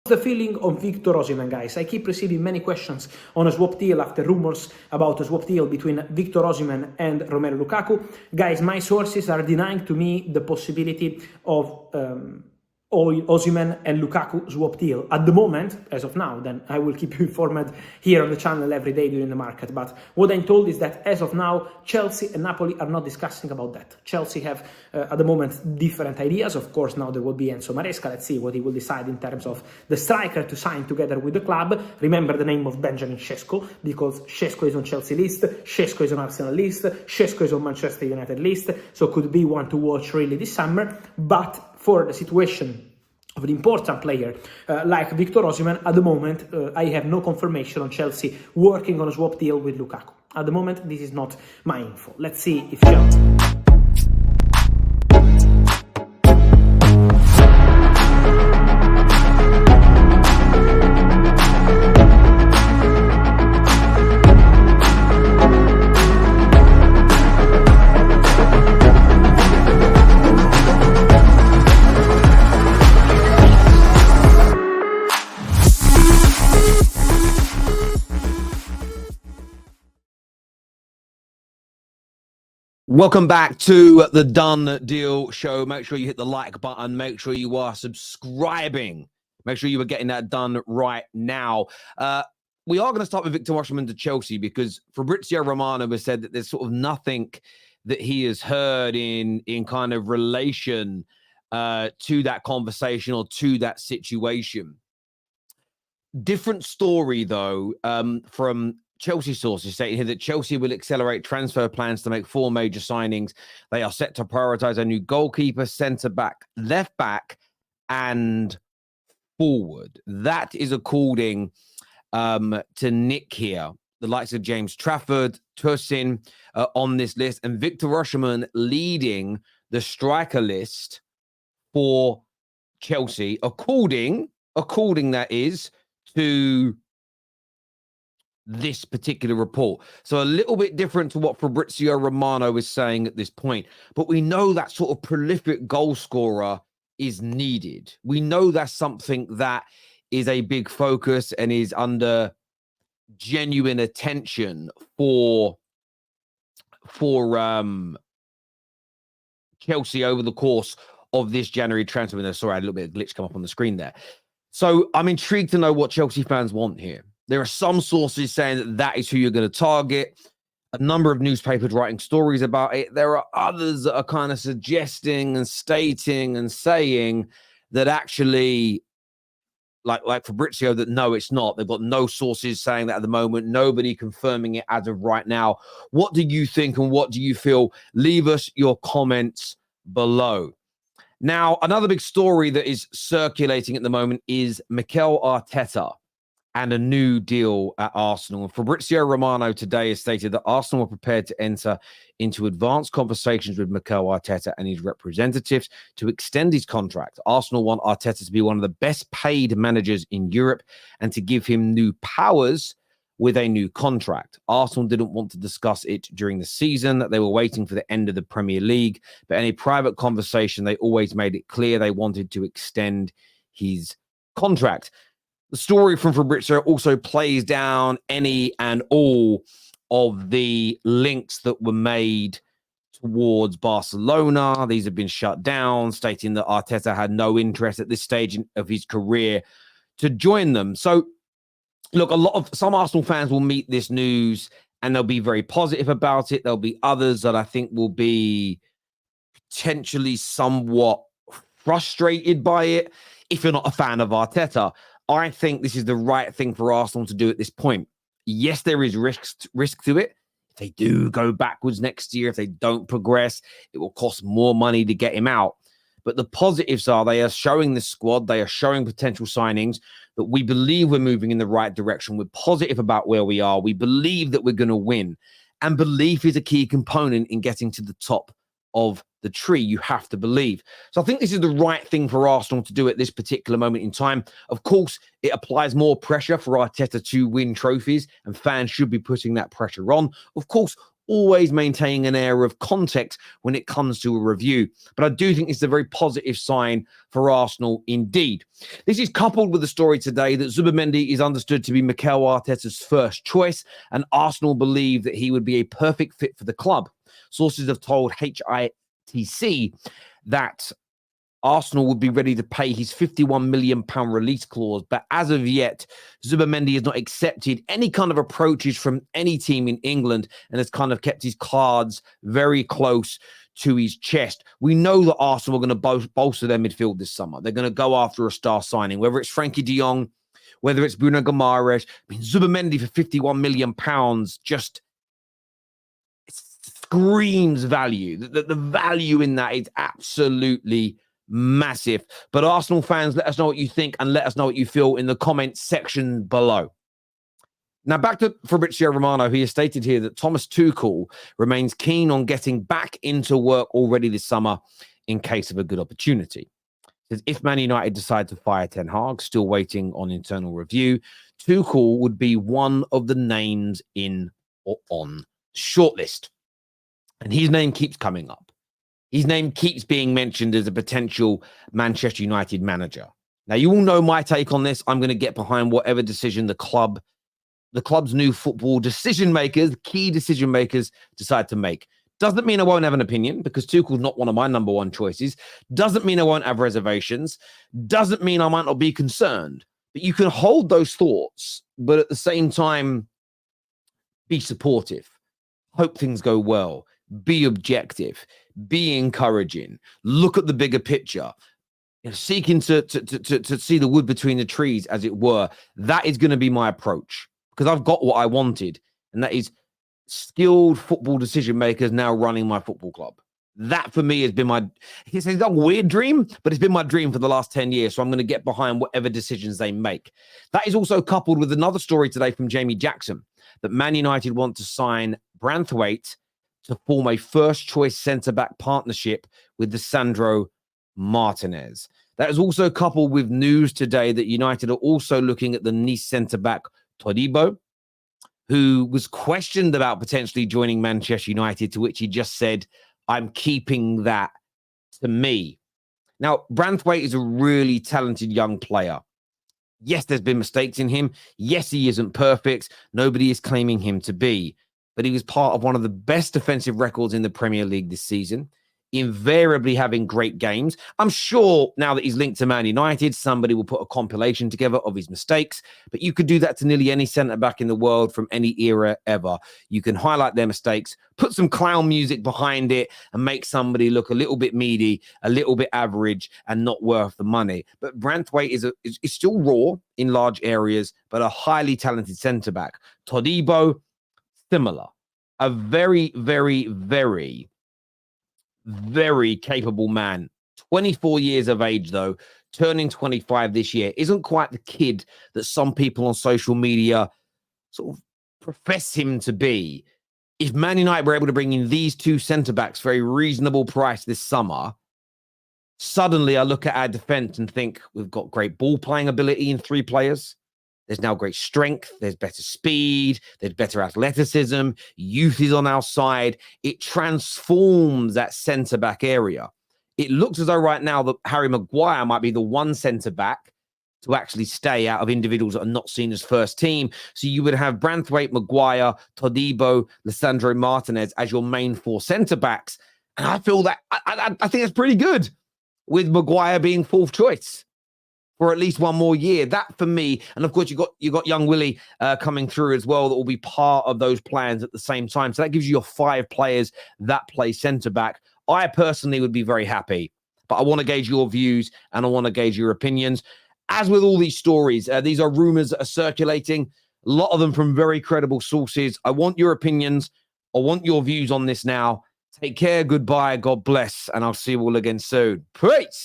The feeling on Victor Osimhen, guys? I keep receiving many questions on a swap deal after rumours about a swap deal between Victor Osimhen and Romelu Lukaku. Guys, my sources are denying to me the possibility of Osimhen and Lukaku swap deal. At the moment, as of now, then I will keep you informed here on the channel every day during the market. But what I'm told is that as of now, Chelsea and Napoli are not discussing about that. Chelsea have, at the moment, different ideas. Of course, now there will be Enzo Maresca. Let's see what he will decide in terms of the striker to sign together with the club. Remember the name of Benjamin Sesko, because Sesko is on Chelsea list, Sesko is on Arsenal list, Sesko is on Manchester United list, so could be one to watch really this summer. But for the situation of an important player like Victor Osimhen, at the moment, I have no confirmation on Chelsea working on a swap deal with Lukaku. At the moment, this is not my info. Let's see if Chelsea... Welcome back to the Done Deal Show. Make sure you hit the like button. Make sure you are subscribing. Make sure you are getting that done right now. We are going to start with Victor Osimhen to Chelsea because Fabrizio Romano has said that there's sort of nothing that he has heard in kind of relation to that conversation or to that situation. Different story, though, from Chelsea sources stating here that Chelsea will accelerate transfer plans to make 4 major signings. They are set to prioritize a new goalkeeper, centre-back, left-back, and forward. That is according to Nick here. The likes of James Trafford, Tosin on this list, and Victor Osimhen leading the striker list for Chelsea, according that is, to this particular report. So a little bit different to what Fabrizio Romano is saying at this point. But we know that sort of prolific goal scorer is needed. We know that's something that is a big focus and is under genuine attention for Chelsea over the course of this January transfer window. Sorry, I had a little bit of glitch come up on the screen there. So I'm intrigued to know what Chelsea fans want here. There are some sources saying that that is who you're going to target. A number of newspapers writing stories about it. There are others that are kind of suggesting and stating and saying that actually, like Fabrizio, that no, it's not. They've got no sources saying that at the moment. Nobody confirming it as of right now. What do you think and what do you feel? Leave us your comments below. Now, another big story that is circulating at the moment is Mikel Arteta and a new deal at Arsenal. Fabrizio Romano today has stated that Arsenal are prepared to enter into advanced conversations with Mikel Arteta and his representatives to extend his contract. Arsenal want Arteta to be one of the best paid managers in Europe and to give him new powers with a new contract. Arsenal didn't want to discuss it during the season. They were waiting for the end of the Premier League, but in a private conversation, they always made it clear they wanted to extend his contract. The story from Fabrizio also plays down any and all of the links that were made towards Barcelona. These have been shut down, stating that Arteta had no interest at this stage of his career to join them. So, look, some Arsenal fans will meet this news and they'll be very positive about it. There'll be others that I think will be potentially somewhat frustrated by it if you're not a fan of Arteta. I think this is the right thing for Arsenal to do at this point. Yes, there is risk to it. If they do go backwards next year, if they don't progress, it will cost more money to get him out. But the positives are they are showing the squad, they are showing potential signings that we believe we're moving in the right direction. We're positive about where we are. We believe that we're going to win. And belief is a key component in getting to the top of the tree. You have to believe. So I think this is the right thing for Arsenal to do at this particular moment in time. Of course, it applies more pressure for Arteta to win trophies, and fans should be putting that pressure on. Of course, always maintaining an air of context when it comes to a review. But I do think it's a very positive sign for Arsenal indeed. This is coupled with the story today that Zubimendi is understood to be Mikel Arteta's first choice, and Arsenal believe that he would be a perfect fit for the club. Sources have told HITC that Arsenal would be ready to pay his £51 million release clause, but as of yet, Zubimendi has not accepted any kind of approaches from any team in England and has kind of kept his cards very close to his chest. We know that Arsenal are going to bolster their midfield this summer. They're going to go after a star signing, whether it's Frankie de Jong, whether it's Bruno Guimaraes. I mean, Zubimendi for £51 million just screams value. The value in that is absolutely massive. But Arsenal fans, let us know what you think and let us know what you feel in the comments section below. Now, back to Fabrizio Romano. He has stated here that Thomas Tuchel remains keen on getting back into work already this summer in case of a good opportunity. Says if Man United decide to fire Ten Hag, still waiting on internal review, Tuchel would be one of the names in or on the shortlist. And his name keeps coming up. His name keeps being mentioned as a potential Manchester United manager. Now, you all know my take on this. I'm going to get behind whatever decision the club's new football decision makers, key decision makers, decide to make. Doesn't mean I won't have an opinion, because Tuchel's not one of my number one choices. Doesn't mean I won't have reservations. Doesn't mean I might not be concerned. But you can hold those thoughts, but at the same time, be supportive. Hope things go well. Be objective. Be encouraging. Look at the bigger picture. You know, seeking to see the wood between the trees, as it were. That is going to be my approach, because I've got what I wanted, and that is skilled football decision makers now running my football club. That for me has been it's a weird dream, but it's been my dream for the last 10 years. So I'm going to get behind whatever decisions they make. That is also coupled with another story today from Jamie Jackson, that Man United want to sign Branthwaite to form a first choice centre-back partnership with Lisandro Martinez. That is also coupled with news today that United are also looking at the Nice centre-back Todibo, who was questioned about potentially joining Manchester United, to which he just said, I'm keeping that to me. Now, Branthwaite is a really talented young player. Yes, there's been mistakes in him. Yes, he isn't perfect. Nobody is claiming him to be. But he was part of one of the best defensive records in the Premier League this season, invariably having great games. I'm sure now that he's linked to Man United, somebody will put a compilation together of his mistakes, but you could do that to nearly any centre-back in the world from any era ever. You can highlight their mistakes, put some clown music behind it, and make somebody look a little bit meaty, a little bit average, and not worth the money. But Branthwaite is still raw in large areas, but a highly talented centre-back. Todibo, similar. A very, very, very, very capable man. 24 years of age, though, turning 25 this year. Isn't quite the kid that some people on social media sort of profess him to be. If Man United were able to bring in these two centre-backs for a reasonable price this summer, suddenly I look at our defence and think we've got great ball-playing ability in three players. There's now great strength. There's better speed. There's better athleticism. Youth is on our side. It transforms that centre-back area. It looks as though right now that Harry Maguire might be the one centre-back to actually stay out of individuals that are not seen as first team. So you would have Branthwaite, Maguire, Todibo, Lisandro Martinez as your main four centre-backs. And I feel that, I think that's pretty good, with Maguire being fourth choice for at least one more year. That for me, and of course you got young Willie coming through as well, that will be part of those plans at the same time. So that gives you your 5 players that play centre back. I personally would be very happy, but I want to gauge your views and I want to gauge your opinions. As with all these stories, these are rumours that are circulating, a lot of them from very credible sources. I want your opinions. I want your views on this now. Take care. Goodbye. God bless. And I'll see you all again soon. Peace.